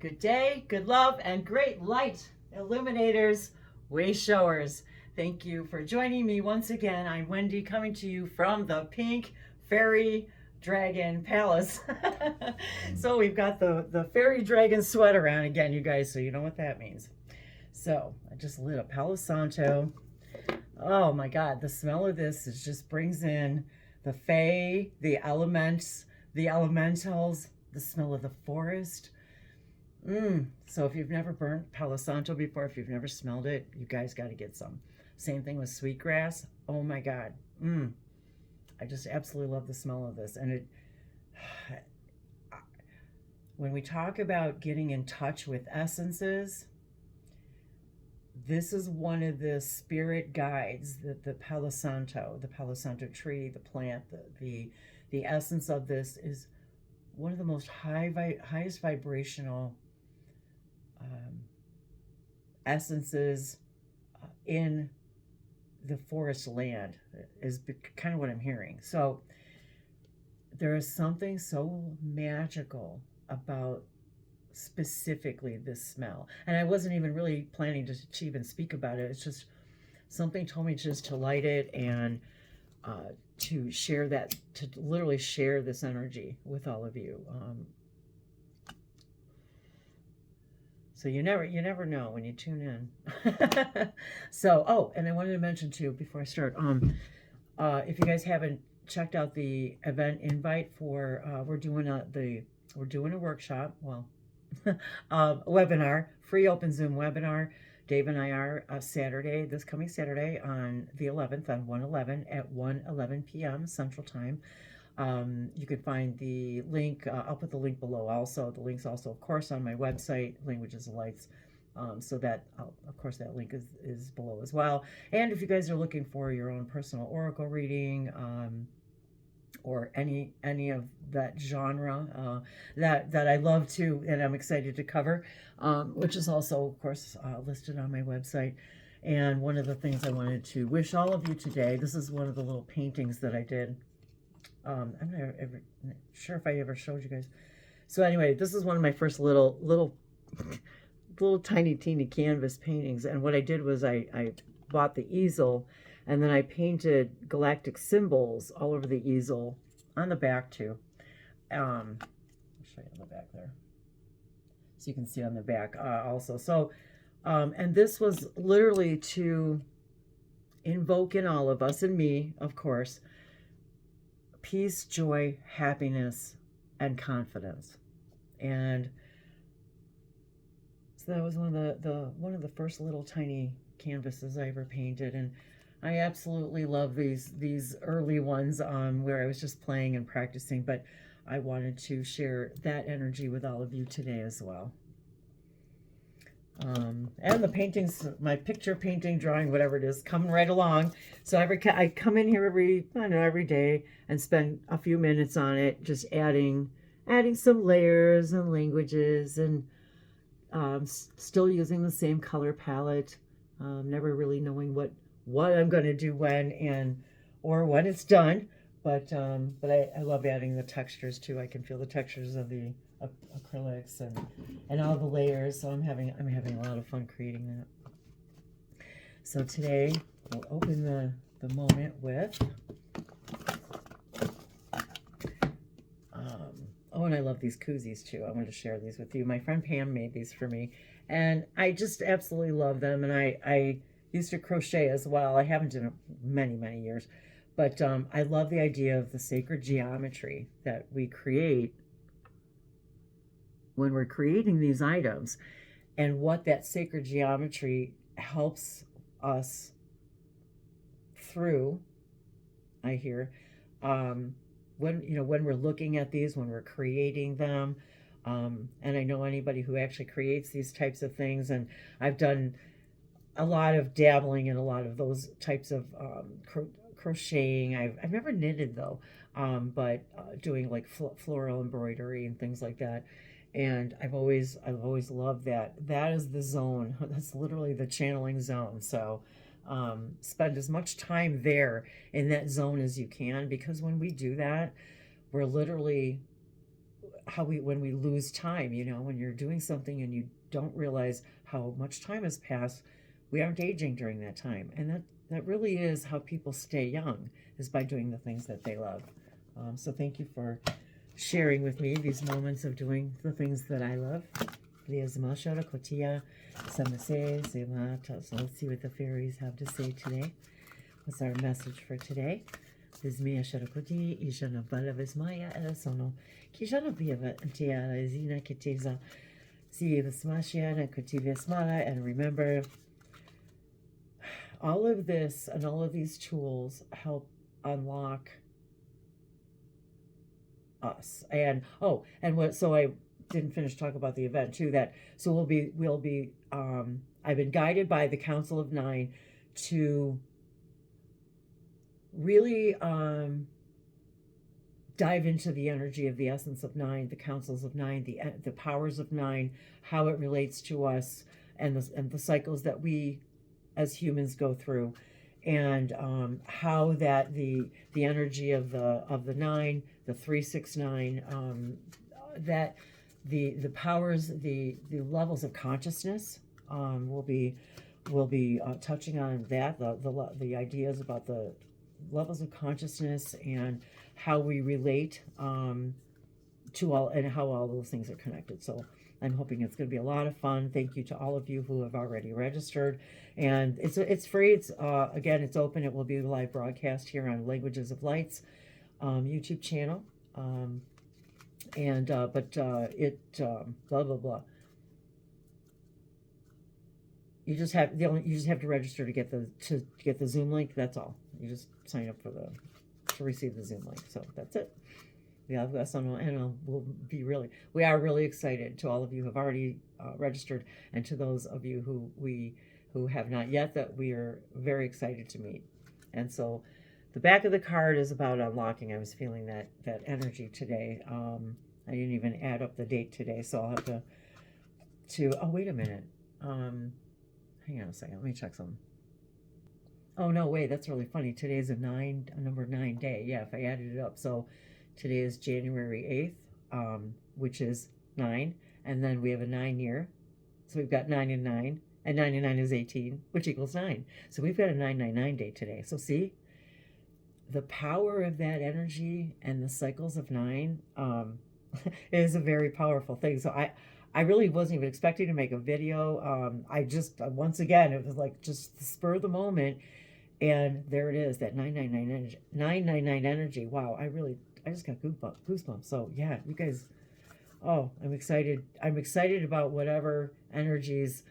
Good day, good love, and great light, illuminators, way showers. Thank you for joining me once again. I'm Wendy, coming to you from the Pink Fairy Dragon Palace. So we've got the Fairy Dragon sweater on again, you guys, so you know what that means. So I just lit a Palo Santo. Oh my God, the smell of this just brings in the Fae, the elements, the elementals, the smell of the forest. So if you've never burnt Palo Santo before, if you've never smelled it, you guys got to get some. Same thing with sweetgrass. Oh my God. I just absolutely love the smell of this. And it, when we talk about getting in touch with essences, this is one of the spirit guides that the Palo Santo tree, the plant, the essence of this is one of the most highest vibrational essences in the forest land, is kind of what I'm hearing. So there is something so magical about specifically this smell, and I wasn't even really planning to even speak about it. It's just something told me just to light it and to share that, to literally share this energy with all of you. So you never know when you tune in. So, oh, and I wanted to mention too before I start, if you guys haven't checked out the event invite for, we're doing a workshop, well, a webinar, free open Zoom webinar. Dave and I are Saturday, this coming Saturday on the 11th, on 1/11 at 1:11 p.m. Central Time. You can find the link. I'll put the link below also. The link's also, of course, on my website, Languages of Lights. So that, of course, that link is below as well. And if you guys are looking for your own personal oracle reading, or any of that genre that I love to, and I'm excited to cover, which is also, of course, listed on my website. And one of the things I wanted to wish all of you today, this is one of the little paintings that I did. I'm not sure if I ever showed you guys. So anyway, this is one of my first little tiny teeny canvas paintings. And what I did was I bought the easel, and then I painted galactic symbols all over the easel, on the back too. I'll show you on the back there, so you can see on the back also. So, and this was literally to invoke in all of us, and me, of course, peace, joy, happiness, and confidence. And so that was one of the first little tiny canvases I ever painted, and I absolutely love these early ones where I was just playing and practicing, but I wanted to share that energy with all of you today as well. And the paintings, my picture painting, drawing, whatever it is, coming right along. So I come in here every day and spend a few minutes on it, just adding some layers and languages, and still using the same color palette, never really knowing what I'm going to do when it's done, but I love adding the textures too. I can feel the textures of the acrylics and all the layers, so I'm having a lot of fun creating that. So today we'll open the moment with oh, and I love these koozies too. I want to share these with you. My friend Pam made these for me, and I just absolutely love them. And I used to crochet as well. I haven't in many years, but I love the idea of the sacred geometry that we create when we're creating these items, and what that sacred geometry helps us through. I hear when we're looking at these, when we're creating them, and I know anybody who actually creates these types of things, and I've done a lot of dabbling in a lot of those types of crocheting. I've never knitted though, but doing like floral embroidery and things like that. And I've always loved that. That is the zone. That's literally the channeling zone. So spend as much time there in that zone as you can, because when we do that, we're literally when we lose time, you know, when you're doing something and you don't realize how much time has passed, we aren't aging during that time. And that really is how people stay young, is by doing the things that they love. So thank you for sharing with me these moments of doing the things that I love. So let's see what the fairies have to say today. What's our message for today? Vizmia Sharakoti, Ishana Bala Vismaya Elasono, Kishana Viva Antia Zina Kiteza, see the Smashiana Kutivia Smala, and remember all of this and all of these tools help unlock us. And so I didn't finish talking about the event too, that so we'll be I've been guided by the Council of Nine to really dive into the energy of the essence of nine, the councils of nine, the powers of nine, how it relates to us, and the cycles that we as humans go through, and how that the energy of the nine, the 369, that the powers, the levels of consciousness, we'll be touching on that, the ideas about the levels of consciousness and how we relate to all, and how all those things are connected. So I'm hoping it's going to be a lot of fun. Thank you to all of you who have already registered, and it's free. It's again, it's open. It will be a live broadcast here on Languages of Light's YouTube channel, blah blah blah. You just have to register to get the Zoom link. That's all. You just sign up to receive the Zoom link. So that's it. We are really excited to all of you who have already registered, and to those of you who have not yet, that we are very excited to meet. And so the back of the card is about unlocking. I was feeling that energy today. I didn't even add up the date today, so I'll have to oh, wait a minute. Hang on a second. Let me check something. Oh, no, wait. That's really funny. Today's a number 9 day. Yeah, if I added it up. So today is January 8th, which is 9. And then we have a 9 year. So we've got 9 and 9. And 9 and 9 is 18, which equals 9. So we've got a 999 day today. So see, the power of that energy and the cycles of 9 is a very powerful thing. So I really wasn't even expecting to make a video. I just, once again, it was like just the spur of the moment. And there it is, that 999 energy. Wow, I just got goosebumps. So yeah, you guys, oh, I'm excited. I'm excited about whatever energies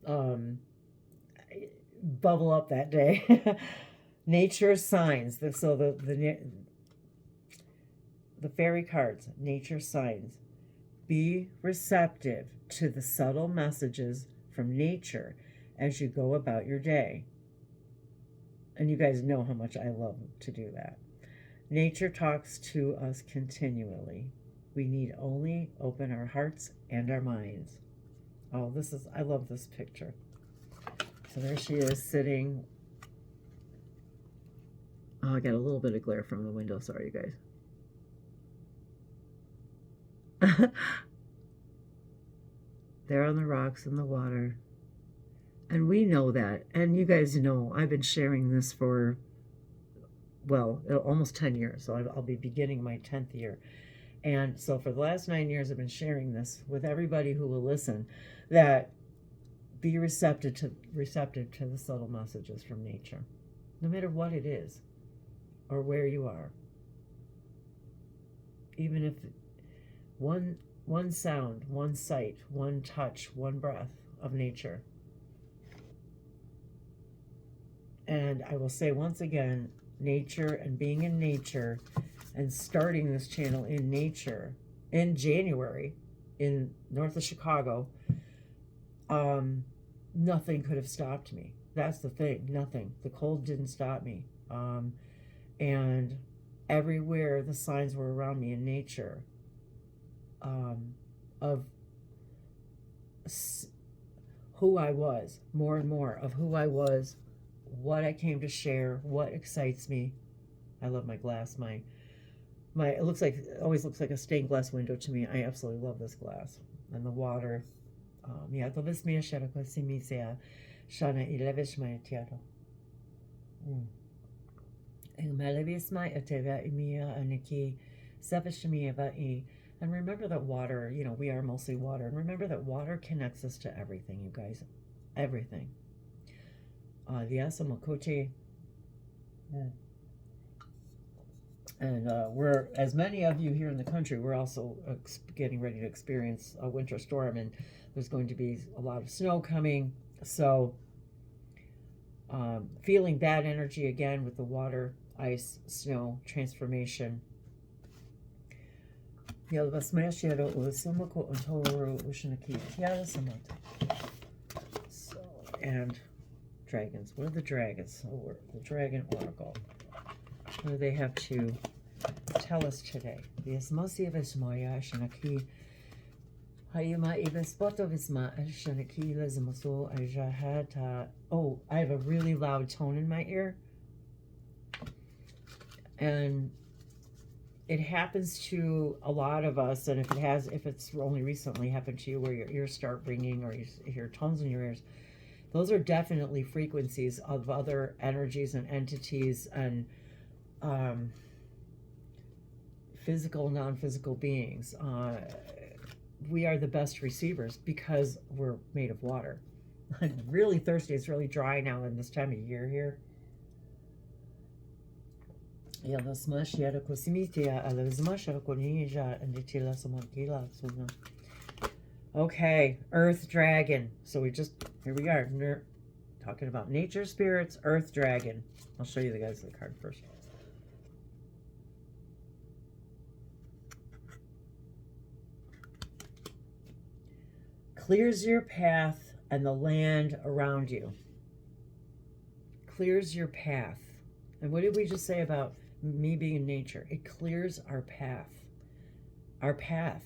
bubble up that day. Nature signs. So the fairy cards, nature signs. Be receptive to the subtle messages from nature as you go about your day. And you guys know how much I love to do that. Nature talks to us continually. We need only open our hearts and our minds. Oh, I love this picture. So there she is sitting. Oh, I got a little bit of glare from the window. Sorry, you guys. There on the rocks in the water. And we know that. And you guys know I've been sharing this for, well, almost 10 years. So I'll be beginning my 10th year. And so for the last 9 years, I've been sharing this with everybody who will listen, that be receptive to the subtle messages from nature, no matter what it is or where you are. Even if one sound, one sight, one touch, one breath of nature. And I will say once again, nature and being in nature and starting this channel in nature in January in north of Chicago, nothing could have stopped me. That's the thing, nothing. The cold didn't stop me. And everywhere the signs were around me in nature, of who I was, more and more of who I was, what I came to share, what excites me. I love my glass, my it looks like, it always looks like a stained glass window to me. I absolutely love this glass. And the water. Yeah, to vis mi shara ko si mi sea shana ilevish my tiaro. And melevis my ateva imia aniki sepishmieva e. And remember that water, you know, we are mostly water. And remember that water connects us to everything, you guys. Everything. Viasamakoche. And we're, as many of you here in the country, we're also getting ready to experience a winter storm, and there's going to be a lot of snow coming. So feeling that energy again with the water, ice, snow, transformation. So, and dragons. What are the dragons? Oh, the Dragon Oracle. What do they have to tell us today? Oh, I have a really loud tone in my ear. And it happens to a lot of us, and if it's only recently happened to you where your ears start ringing or you hear tones in your ears, those are definitely frequencies of other energies and entities and physical, non-physical beings. We are the best receivers because we're made of water. I'm really thirsty. It's really dry now in this time of year here. Okay, Earth Dragon. So here we are, talking about nature spirits, Earth Dragon. I'll show you the guys the card first. Clears your path and the land around you. Clears your path. And what did we just say about me being in nature? It clears our path. Our path.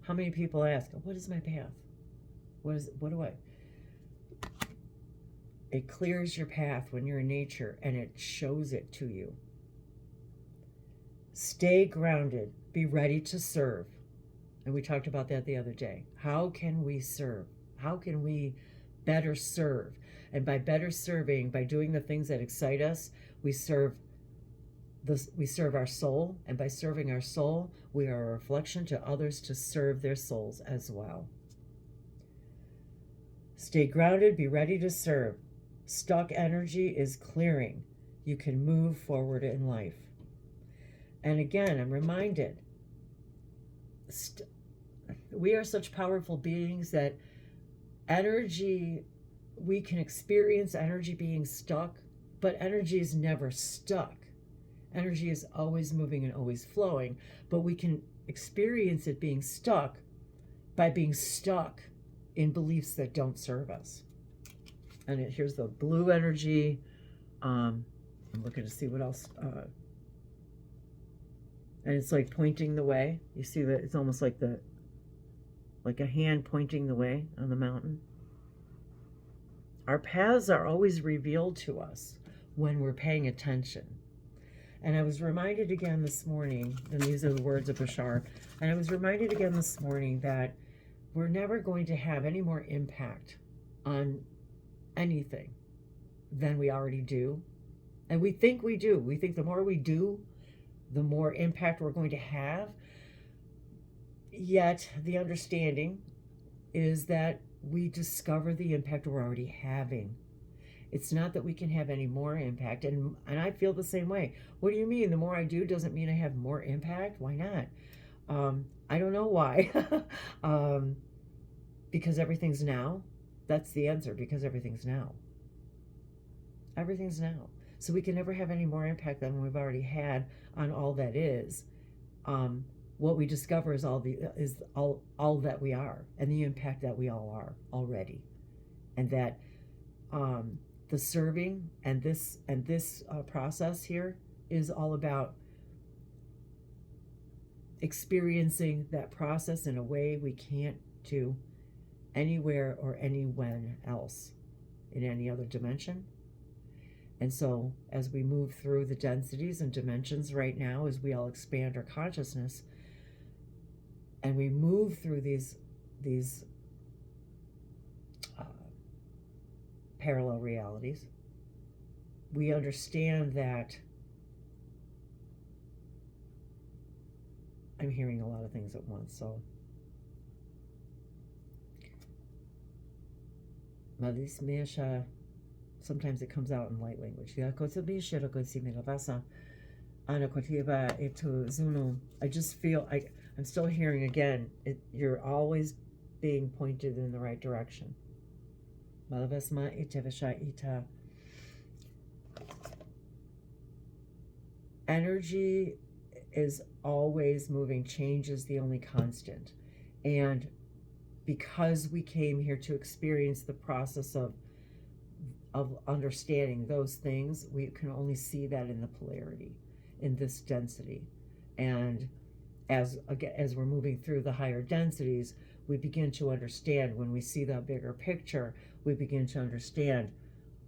How many people ask, what is my path? It clears your path when you're in nature, and it shows it to you. Stay grounded. Be ready to serve. And we talked about that the other day. How can we serve? How can we better serve? And by better serving, by doing the things that excite us, we serve our soul. And by serving our soul, we are a reflection to others to serve their souls as well. Stay grounded. Be ready to serve. Stuck energy is clearing. You can move forward in life. And again, I'm reminded, we are such powerful beings that energy, we can experience energy being stuck, but energy is never stuck. Energy is always moving and always flowing, but we can experience it being stuck by being stuck in beliefs that don't serve us. And here's the blue energy. I'm looking to see what else. And it's like pointing the way. You see that it's almost like a hand pointing the way on the mountain. Our paths are always revealed to us when we're paying attention. And I was reminded again this morning, and these are the words of Bashar, and I was reminded again this morning that we're never going to have any more impact on anything than we already do. And we think we do. We think the more we do, the more impact we're going to have. Yet the understanding is that we discover the impact we're already having. It's not that we can have any more impact. And I feel the same way. What do you mean? The more I do doesn't mean I have more impact? Why not? I don't know why. Because everything's now. That's the answer. Because everything's now. Everything's now. So we can never have any more impact than we've already had on all that is. What we discover is all that we are, and the impact that we all are already, and that the serving and this process here is all about experiencing that process in a way we can't do anywhere or anywhen else in any other dimension. And so as we move through the densities and dimensions right now, as we all expand our consciousness, and we move through these parallel realities, we understand that I'm hearing a lot of things at once, so sometimes it comes out in light language. I just feel I'm still hearing again, you're always being pointed in the right direction. Energy is always moving. Change is the only constant. And because we came here to experience the process of understanding those things, we can only see that in the polarity, in this density. And as we're moving through the higher densities, we begin to understand, when we see the bigger picture, we begin to understand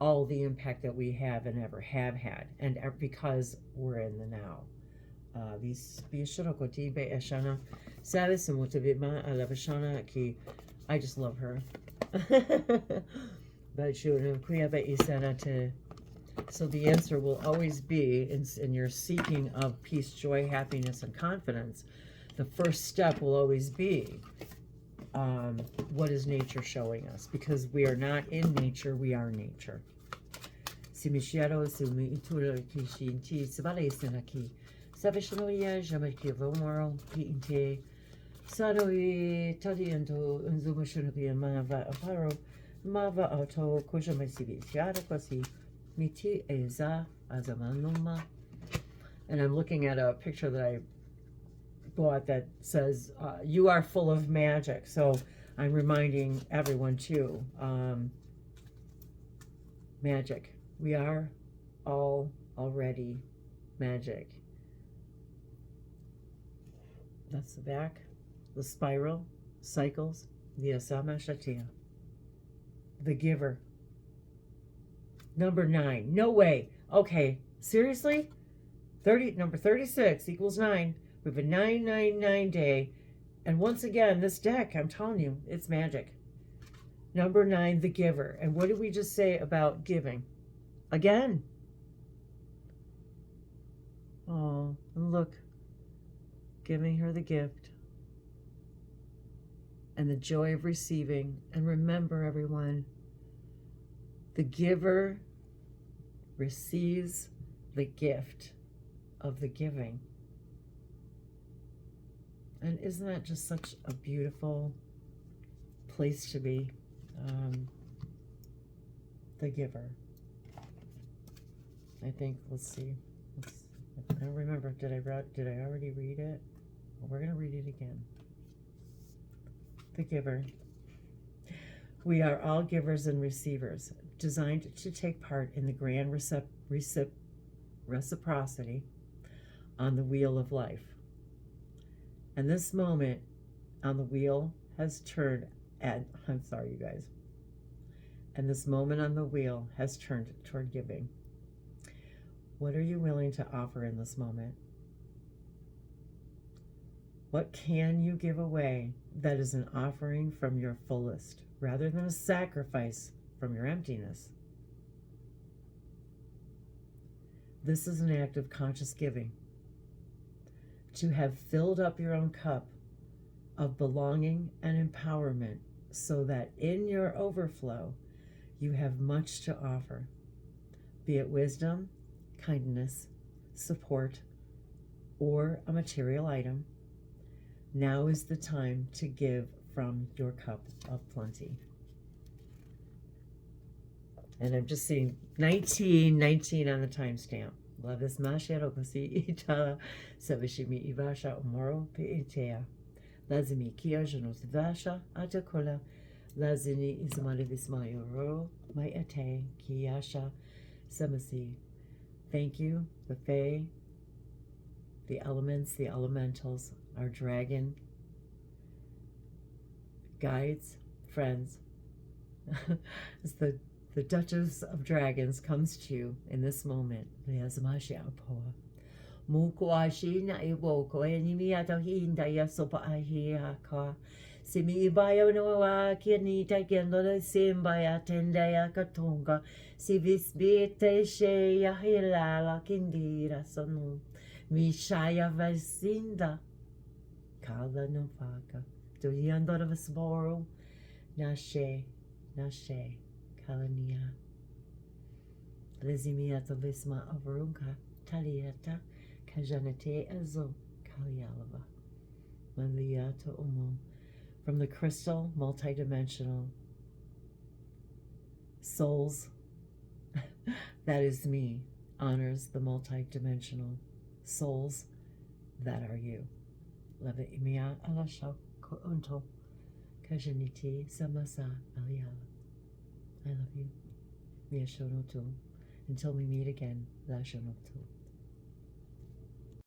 all the impact that we have and ever have had, and because we're in the now. I just love her. So the answer will always be, in your seeking of peace, joy, happiness, and confidence, the first step will always be, what is nature showing us? Because we are not in nature, we are nature. And I'm looking at a picture that I bought that says, you are full of magic. So I'm reminding everyone too, magic. We are all already magic. That's the back, the spiral, cycles, the Asama Shatia, the giver. Number 9, no way. Okay, seriously? Number 36 equals 9. We have a 999 day. And once again, this deck, I'm telling you, it's magic. Number 9, the giver. And what did we just say about giving? Again. Oh, and look. Giving her the gift. And the joy of receiving. And remember, everyone, the giver receives the gift of the giving. And isn't that just such a beautiful place to be? The giver. I think, let's see. I don't remember, did I already read it? Well, we're going to read it again. The giver. We are all givers and receivers, designed to take part in the grand reciprocity on the wheel of life. And this moment on the wheel has turned I'm sorry, you guys. And this moment on the wheel has turned toward giving. What are you willing to offer in this moment? What can you give away that is an offering from your fullest, rather than a sacrifice from your emptiness? This is an act of conscious giving. To have filled up your own cup of belonging and empowerment, so that in your overflow you have much to offer, be it wisdom, kindness, support, or a material item. Now is the time to give from your cup of plenty. And I'm just seeing 19 on the timestamp. Love is mashero kosi ita savishimi ivasha umoro peitea. Lazimi kia janos vasha atakola. Lazini izmali vismayoro my ate kiasha samasi. Thank you, the Fae, the elements, the elementals, our dragon, guides, friends. It's the The Duchess of Dragons comes to you in this moment. Mukuashi na iboko enimi atahinda yasopa ahiaka. Simi ibayo no wa kianita gendo de simba ya tenda ya katonga. Si visbite she ya hilala kindira sonu. Mishaya vasinda. Kala no faka. Do you andor of a smoro? Nashe, nashe, kalania. Lizimia to lisma overunka. Taliata. Kajanate Azo Kalyalava Manliata Umo. From the crystal, multidimensional souls, that is me, honors the multidimensional souls that are you. Leva imia alasha unto Kajaniti Samasa Aliala. I love you. Mia Shono Tu. Until we meet again, La Shono Tu.